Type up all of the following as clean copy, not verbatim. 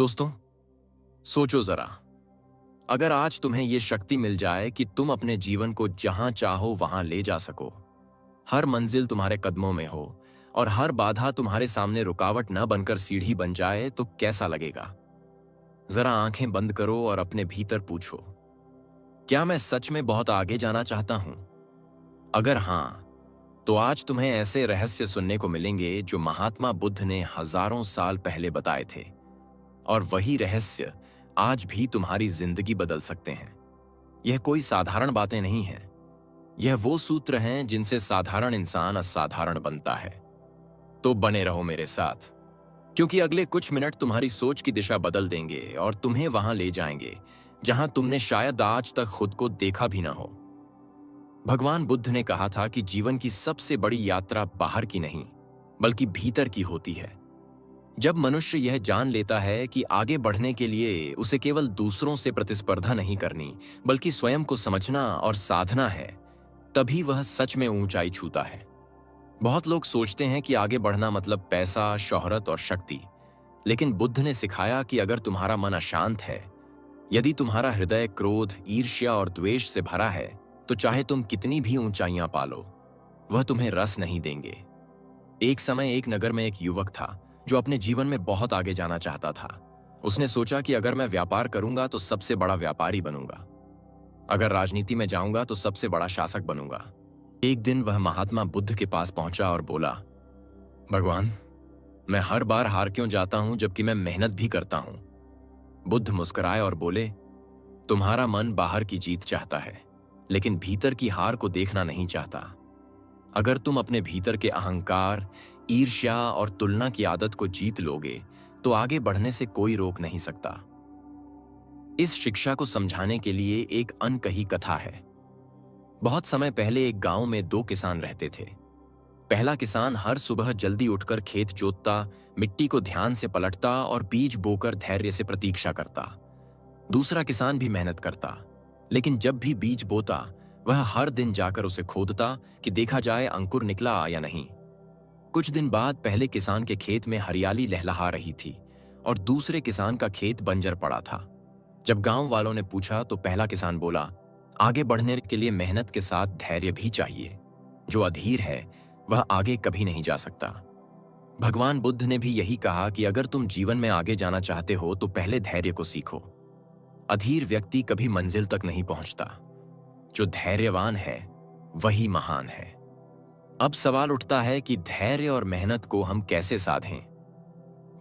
दोस्तों, सोचो जरा, अगर आज तुम्हें यह शक्ति मिल जाए कि तुम अपने जीवन को जहां चाहो वहां ले जा सको, हर मंजिल तुम्हारे कदमों में हो और हर बाधा तुम्हारे सामने रुकावट न बनकर सीढ़ी बन जाए, तो कैसा लगेगा? जरा आंखें बंद करो और अपने भीतर पूछो, क्या मैं सच में बहुत आगे जाना चाहता हूं? अगर हां, तो आज तुम्हें ऐसे रहस्य सुनने को मिलेंगे जो महात्मा बुद्ध ने हजारों साल पहले बताए थे। और वही रहस्य आज भी तुम्हारी जिंदगी बदल सकते हैं। यह कोई साधारण बातें नहीं हैं। यह वो सूत्र हैं जिनसे साधारण इंसान असाधारण बनता है। तो बने रहो मेरे साथ, क्योंकि अगले कुछ मिनट तुम्हारी सोच की दिशा बदल देंगे और तुम्हें वहां ले जाएंगे जहां तुमने शायद आज तक खुद को देखा भी ना हो। भगवान बुद्ध ने कहा था कि जीवन की सबसे बड़ी यात्रा बाहर की नहीं, बल्कि भीतर की होती है। जब मनुष्य यह जान लेता है कि आगे बढ़ने के लिए उसे केवल दूसरों से प्रतिस्पर्धा नहीं करनी, बल्कि स्वयं को समझना और साधना है, तभी वह सच में ऊंचाई छूता है। बहुत लोग सोचते हैं कि आगे बढ़ना मतलब पैसा, शोहरत और शक्ति। लेकिन बुद्ध ने सिखाया कि अगर तुम्हारा मन अशांत है, यदि तुम्हारा हृदय क्रोध, ईर्ष्या और द्वेष से भरा है, तो चाहे तुम कितनी भी ऊंचाइयां पालो, वह तुम्हें रस नहीं देंगे। एक समय एक नगर में एक युवक था जो अपने जीवन में बहुत आगे जाना चाहता था। उसने सोचा कि अगर मैं व्यापार करूंगा तो सबसे बड़ा व्यापारी बनूंगा, अगर राजनीति में जाऊंगा तो सबसे बड़ा शासक बनूंगा। एक दिन वह महात्मा बुद्ध के पास पहुंचा और बोला, भगवान, मैं हर बार हार क्यों जाता हूं जबकि मैं मेहनत भी करता हूं? बुद्ध मुस्कुराए और बोले, तुम्हारा मन बाहर की जीत चाहता है, लेकिन भीतर की हार को देखना नहीं चाहता। अगर तुम अपने भीतर के अहंकार, ईर्ष्या और तुलना की आदत को जीत लोगे, तो आगे बढ़ने से कोई रोक नहीं सकता। इस शिक्षा को समझाने के लिए एक अनकही कथा है। बहुत समय पहले एक गांव में दो किसान रहते थे। पहला किसान हर सुबह जल्दी उठकर खेत जोतता, मिट्टी को ध्यान से पलटता और बीज बोकर धैर्य से प्रतीक्षा करता। दूसरा किसान भी मेहनत करता, लेकिन जब भी बीज बोता, वह हर दिन जाकर उसे खोदता कि देखा जाए अंकुर निकला या नहीं। कुछ दिन बाद पहले किसान के खेत में हरियाली लहलहा रही थी और दूसरे किसान का खेत बंजर पड़ा था। जब गांव वालों ने पूछा तो पहला किसान बोला, आगे बढ़ने के लिए मेहनत के साथ धैर्य भी चाहिए। जो अधीर है वह आगे कभी नहीं जा सकता। भगवान बुद्ध ने भी यही कहा कि अगर तुम जीवन में आगे जाना चाहते हो तो पहले धैर्य को सीखो। अधीर व्यक्ति कभी मंजिल तक नहीं पहुंचता। जो धैर्यवान है वही महान है। अब सवाल उठता है कि धैर्य और मेहनत को हम कैसे साधें?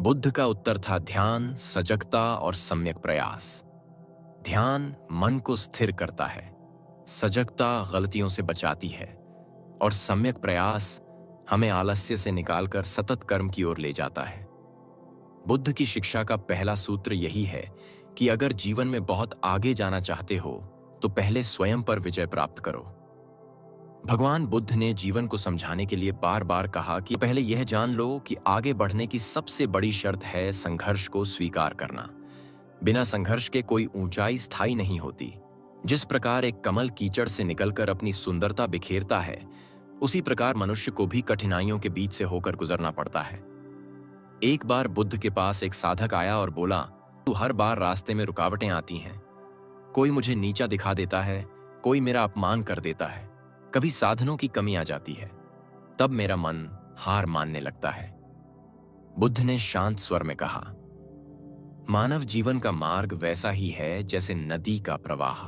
बुद्ध का उत्तर था ध्यान, सजगता और सम्यक प्रयास। ध्यान मन को स्थिर करता है, सजगता गलतियों से बचाती है और सम्यक प्रयास हमें आलस्य से निकालकर सतत कर्म की ओर ले जाता है। बुद्ध की शिक्षा का पहला सूत्र यही है कि अगर जीवन में बहुत आगे जाना चाहते हो तो पहले स्वयं पर विजय प्राप्त करो। भगवान बुद्ध ने जीवन को समझाने के लिए बार बार कहा कि पहले यह जान लो कि आगे बढ़ने की सबसे बड़ी शर्त है संघर्ष को स्वीकार करना। बिना संघर्ष के कोई ऊंचाई स्थायी नहीं होती। जिस प्रकार एक कमल कीचड़ से निकलकर अपनी सुंदरता बिखेरता है, उसी प्रकार मनुष्य को भी कठिनाइयों के बीच से होकर गुजरना पड़ता है। एक बार बुद्ध के पास एक साधक आया और बोला, तू हर बार रास्ते में रुकावटें आती हैं। कोई मुझे नीचा दिखा देता है, कोई मेरा अपमान कर देता है, कभी साधनों की कमी आ जाती है। तब मेरा मन हार मानने लगता है। बुद्ध ने शांत स्वर में कहा, मानव जीवन का मार्ग वैसा ही है जैसे नदी का प्रवाह।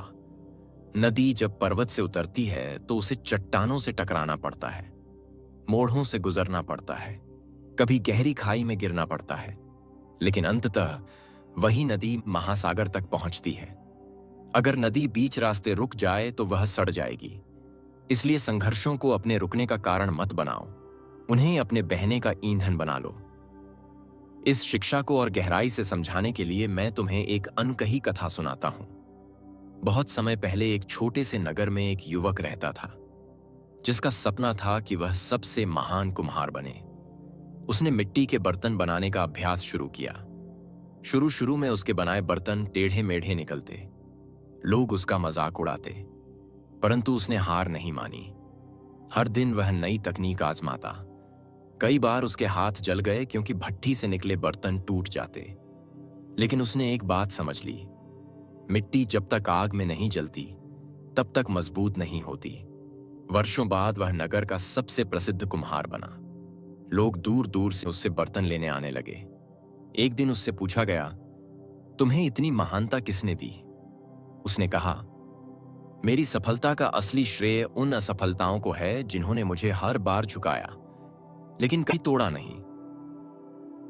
नदी जब पर्वत से उतरती है तो उसे चट्टानों से टकराना पड़ता है, मोड़ों से गुजरना पड़ता है, कभी गहरी खाई में गिरना पड़ता है, लेकिन अंततः वही नदी महासागर तक पहुंचती है। अगर नदी बीच रास्ते रुक जाए तो वह सड़ जाएगी। इसलिए संघर्षों को अपने रुकने का कारण मत बनाओ, उन्हें अपने बहने का ईंधन बना लो। इस शिक्षा को और गहराई से समझाने के लिए मैं तुम्हें एक अनकही कथा सुनाता हूं। बहुत समय पहले एक छोटे से नगर में एक युवक रहता था, जिसका सपना था कि वह सबसे महान कुम्हार बने। उसने मिट्टी के बर्तन बनाने का अभ्यास शुरू किया। शुरू में उसके बनाए बर्तन टेढ़े मेढ़े निकलते, लोग उसका मजाक उड़ाते, परंतु उसने हार नहीं मानी। हर दिन वह नई तकनीक आजमाता। कई बार उसके हाथ जल गए क्योंकि भट्ठी से निकले बर्तन टूट जाते, लेकिन उसने एक बात समझ ली, मिट्टी जब तक आग में नहीं जलती तब तक मजबूत नहीं होती। वर्षों बाद वह नगर का सबसे प्रसिद्ध कुम्हार बना। लोग दूर दूर से उससे बर्तन लेने आने लगे। एक दिन उससे पूछा गया, तुम्हें इतनी महानता किसने दी? उसने कहा, मेरी सफलता का असली श्रेय उन असफलताओं को है जिन्होंने मुझे हर बार झुकाया लेकिन कभी तोड़ा नहीं।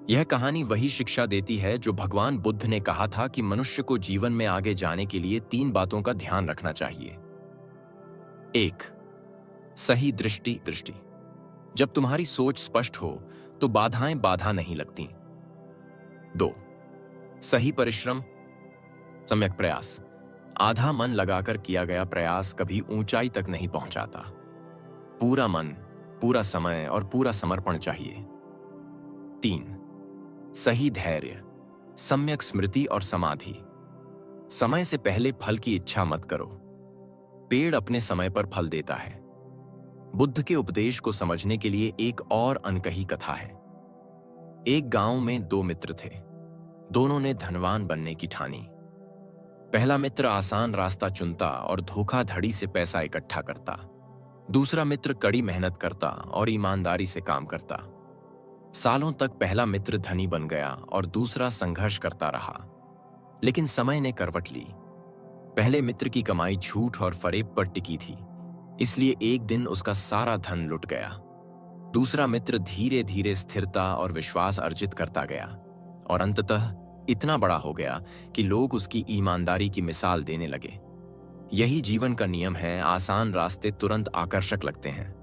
यह कहानी वही शिक्षा देती है जो भगवान बुद्ध ने कहा था कि मनुष्य को जीवन में आगे जाने के लिए 3 बातों का ध्यान रखना चाहिए। 1. सही दृष्टि। जब तुम्हारी सोच स्पष्ट हो तो बाधाएं बाधा नहीं लगती। 2. सही परिश्रम, सम्यक प्रयास। आधा मन लगाकर किया गया प्रयास कभी ऊंचाई तक नहीं पहुंचाता। पूरा मन, पूरा समय और पूरा समर्पण चाहिए। 3. सही धैर्य, सम्यक स्मृति और समाधि। समय से पहले फल की इच्छा मत करो। पेड़ अपने समय पर फल देता है। बुद्ध के उपदेश को समझने के लिए एक और अनकही कथा है। एक गांव में 2 मित्र थे। दोनों ने धनवान बनने की ठानी। पहला मित्र आसान रास्ता चुनता और धोखाधड़ी से पैसा इकट्ठा करता। दूसरा मित्र कड़ी मेहनत करता और ईमानदारी से काम करता। सालों तक पहला मित्र धनी बन गया और दूसरा संघर्ष करता रहा। लेकिन समय ने करवट ली। पहले मित्र की कमाई झूठ और फरेब पर टिकी थी, इसलिए एक दिन उसका सारा धन लुट गया। दूसरा मित्र धीरे धीरे स्थिरता और विश्वास अर्जित करता गया और अंततः इतना बड़ा हो गया कि लोग उसकी ईमानदारी की मिसाल देने लगे। यही जीवन का नियम है। आसान रास्ते तुरंत आकर्षक लगते हैं,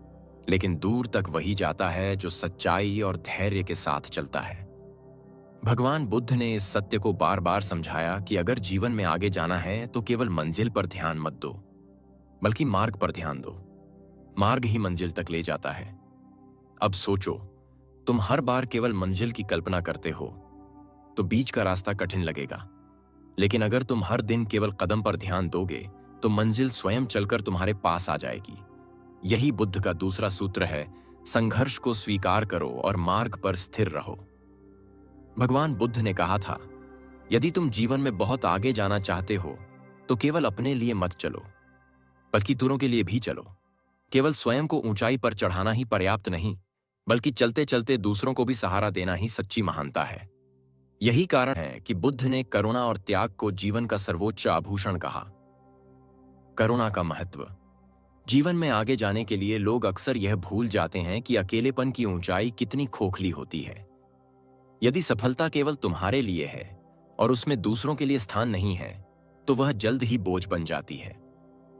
लेकिन दूर तक वही जाता है जो सच्चाई और धैर्य के साथ चलता है। भगवान बुद्ध ने इस सत्य को बार बार समझाया कि अगर जीवन में आगे जाना है तो केवल मंजिल पर ध्यान मत दो, बल्कि मार्ग पर ध्यान दो। मार्ग ही मंजिल तक ले जाता है। अब सोचो, तुम हर बार केवल मंजिल की कल्पना करते हो तो बीच का रास्ता कठिन लगेगा, लेकिन अगर तुम हर दिन केवल कदम पर ध्यान दोगे तो मंजिल स्वयं चलकर तुम्हारे पास आ जाएगी। यही बुद्ध का दूसरा सूत्र है, संघर्ष को स्वीकार करो और मार्ग पर स्थिर रहो। भगवान बुद्ध ने कहा था, यदि तुम जीवन में बहुत आगे जाना चाहते हो तो केवल अपने लिए मत चलो, बल्कि दूसरों के लिए भी चलो। केवल स्वयं को ऊंचाई पर चढ़ाना ही पर्याप्त नहीं, बल्कि चलते चलते दूसरों को भी सहारा देना ही सच्ची महानता है। यही कारण है कि बुद्ध ने करुणा और त्याग को जीवन का सर्वोच्च आभूषण कहा। करुणा का महत्व। जीवन में आगे जाने के लिए लोग अक्सर यह भूल जाते हैं कि अकेलेपन की ऊंचाई कितनी खोखली होती है। यदि सफलता केवल तुम्हारे लिए है और उसमें दूसरों के लिए स्थान नहीं है, तो वह जल्द ही बोझ बन जाती है।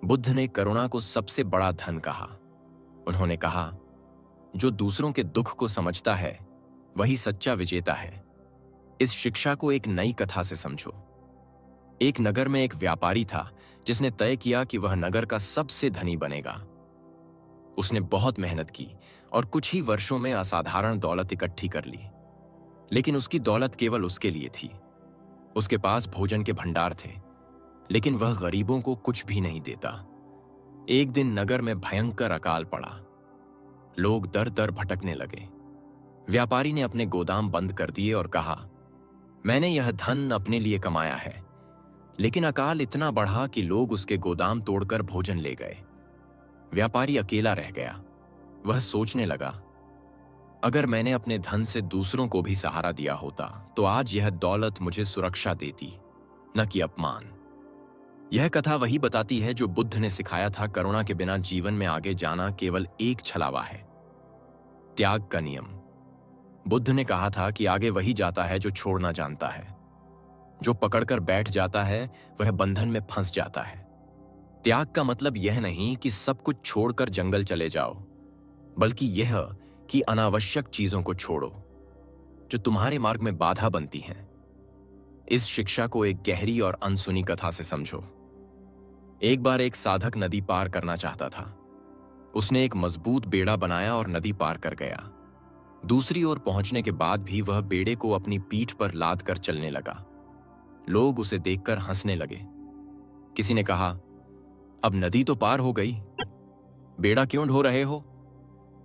बुद्ध ने करुणा को सबसे बड़ा धन कहा। उन्होंने कहा, जो दूसरों के दुख को समझता है वही सच्चा विजेता है। इस शिक्षा को एक नई कथा से समझो। एक नगर में एक व्यापारी था जिसने तय किया कि वह नगर का सबसे धनी बनेगा। उसने बहुत मेहनत की और कुछ ही वर्षों में असाधारण दौलत इकट्ठी कर ली। लेकिन उसकी दौलत केवल उसके लिए थी। उसके पास भोजन के भंडार थे, लेकिन वह गरीबों को कुछ भी नहीं देता। एक दिन नगर में भयंकर अकाल पड़ा। लोग दर दर भटकने लगे। व्यापारी ने अपने गोदाम बंद कर दिए और कहा, मैंने यह धन अपने लिए कमाया है। लेकिन अकाल इतना बढ़ा कि लोग उसके गोदाम तोड़कर भोजन ले गए। व्यापारी अकेला रह गया। वह सोचने लगा, अगर मैंने अपने धन से दूसरों को भी सहारा दिया होता तो आज यह दौलत मुझे सुरक्षा देती, न कि अपमान। यह कथा वही बताती है जो बुद्ध ने सिखाया था, करुणा के बिना जीवन में आगे जाना केवल एक छलावा है। त्याग का नियम। बुद्ध ने कहा था कि आगे वही जाता है जो छोड़ना जानता है। जो पकड़कर बैठ जाता है वह बंधन में फंस जाता है। त्याग का मतलब यह नहीं कि सब कुछ छोड़कर जंगल चले जाओ, बल्कि यह कि अनावश्यक चीजों को छोड़ो जो तुम्हारे मार्ग में बाधा बनती हैं। इस शिक्षा को एक गहरी और अनसुनी कथा से समझो। एक बार एक साधक नदी पार करना चाहता था। उसने एक मजबूत बेड़ा बनाया और नदी पार कर गया। दूसरी ओर पहुंचने के बाद भी वह बेड़े को अपनी पीठ पर लाद कर चलने लगा। लोग उसे देखकर हंसने लगे। किसी ने कहा, अब नदी तो पार हो गई, बेड़ा क्यों ढो रहे हो?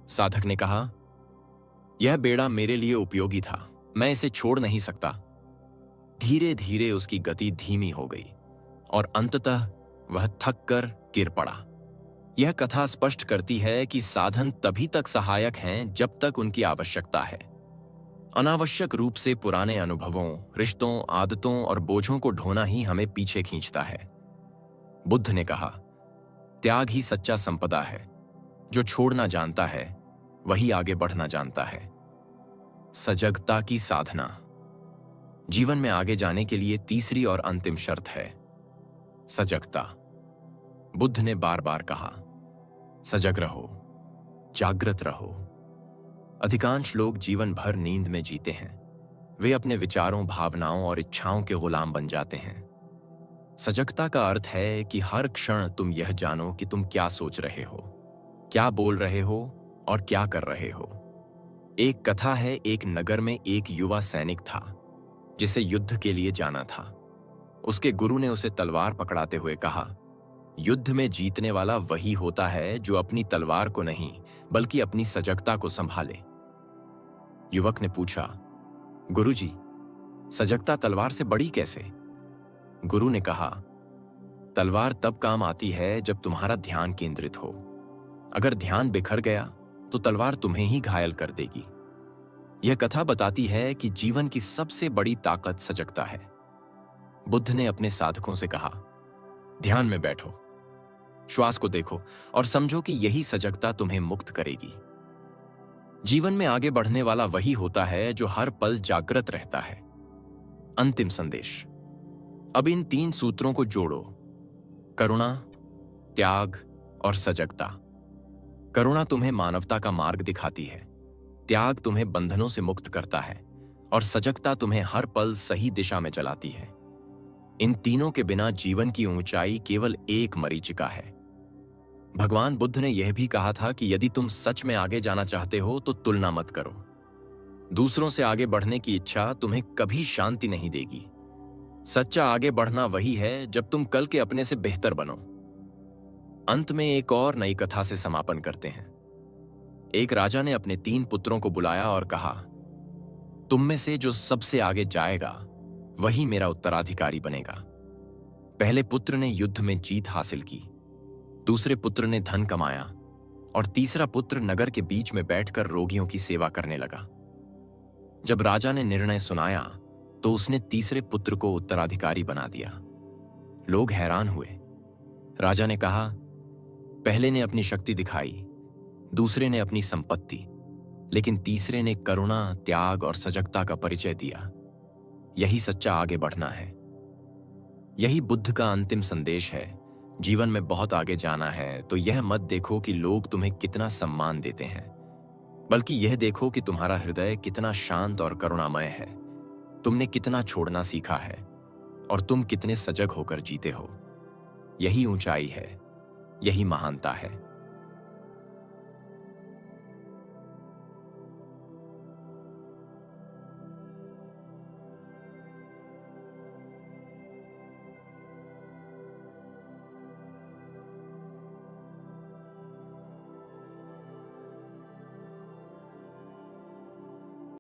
साधक ने कहा, यह बेड़ा मेरे लिए उपयोगी था, मैं इसे छोड़ नहीं सकता। धीरे धीरे उसकी गति धीमी हो गई और अंततः वह थक कर गिर पड़ा। यह कथा स्पष्ट करती है कि साधन तभी तक सहायक हैं जब तक उनकी आवश्यकता है। अनावश्यक रूप से पुराने अनुभवों, रिश्तों, आदतों और बोझों को ढोना ही हमें पीछे खींचता है। बुद्ध ने कहा, त्याग ही सच्चा संपदा है। जो छोड़ना जानता है वही आगे बढ़ना जानता है। सजगता की साधना जीवन में आगे जाने के लिए तीसरी और अंतिम शर्त है सजगता। बुद्ध ने बार बार कहा, सजग रहो, जागृत रहो। अधिकांश लोग जीवन भर नींद में जीते हैं। वे अपने विचारों, भावनाओं और इच्छाओं के गुलाम बन जाते हैं। सजगता का अर्थ है कि हर क्षण तुम यह जानो कि तुम क्या सोच रहे हो, क्या बोल रहे हो और क्या कर रहे हो। एक कथा है, एक नगर में एक युवा सैनिक था जिसे युद्ध के लिए जाना था। उसके गुरु ने उसे तलवार पकड़ाते हुए कहा, युद्ध में जीतने वाला वही होता है जो अपनी तलवार को नहीं बल्कि अपनी सजगता को संभाले। युवक ने पूछा, गुरुजी, सजगता तलवार से बड़ी कैसे? गुरु ने कहा, तलवार तब काम आती है जब तुम्हारा ध्यान केंद्रित हो। अगर ध्यान बिखर गया तो तलवार तुम्हें ही घायल कर देगी। यह कथा बताती है कि जीवन की सबसे बड़ी ताकत सजगता है। बुद्ध ने अपने साधकों से कहा, ध्यान में बैठो, श्वास को देखो और समझो कि यही सजगता तुम्हें मुक्त करेगी। जीवन में आगे बढ़ने वाला वही होता है जो हर पल जागृत रहता है। अंतिम संदेश। अब इन 3 सूत्रों को जोड़ो, करुणा, त्याग और सजगता। करुणा तुम्हें मानवता का मार्ग दिखाती है, त्याग तुम्हें बंधनों से मुक्त करता है और सजगता तुम्हें हर पल सही दिशा में चलाती है। इन तीनों के बिना जीवन की ऊंचाई केवल एक मरीचिका है। भगवान बुद्ध ने यह भी कहा था कि यदि तुम सच में आगे जाना चाहते हो तो तुलना मत करो। दूसरों से आगे बढ़ने की इच्छा तुम्हें कभी शांति नहीं देगी। सच्चा आगे बढ़ना वही है जब तुम कल के अपने से बेहतर बनो। अंत में एक और नई कथा से समापन करते हैं। एक राजा ने अपने 3 पुत्रों को बुलाया और कहा, तुम में से जो सबसे आगे जाएगा वही मेरा उत्तराधिकारी बनेगा। पहले पुत्र ने युद्ध में जीत हासिल की, दूसरे पुत्र ने धन कमाया और तीसरा पुत्र नगर के बीच में बैठकर रोगियों की सेवा करने लगा। जब राजा ने निर्णय सुनाया तो उसने तीसरे पुत्र को उत्तराधिकारी बना दिया। लोग हैरान हुए। राजा ने कहा, पहले ने अपनी शक्ति दिखाई, दूसरे ने अपनी संपत्ति, लेकिन तीसरे ने करुणा, त्याग और सजगता का परिचय दिया। यही सच्चा आगे बढ़ना है। यही बुद्ध का अंतिम संदेश है। जीवन में बहुत आगे जाना है तो यह मत देखो कि लोग तुम्हें कितना सम्मान देते हैं, बल्कि यह देखो कि तुम्हारा हृदय कितना शांत और करुणामय है। तुमने कितना छोड़ना सीखा है और तुम कितने सजग होकर जीते हो। यही ऊंचाई है, यही महानता है।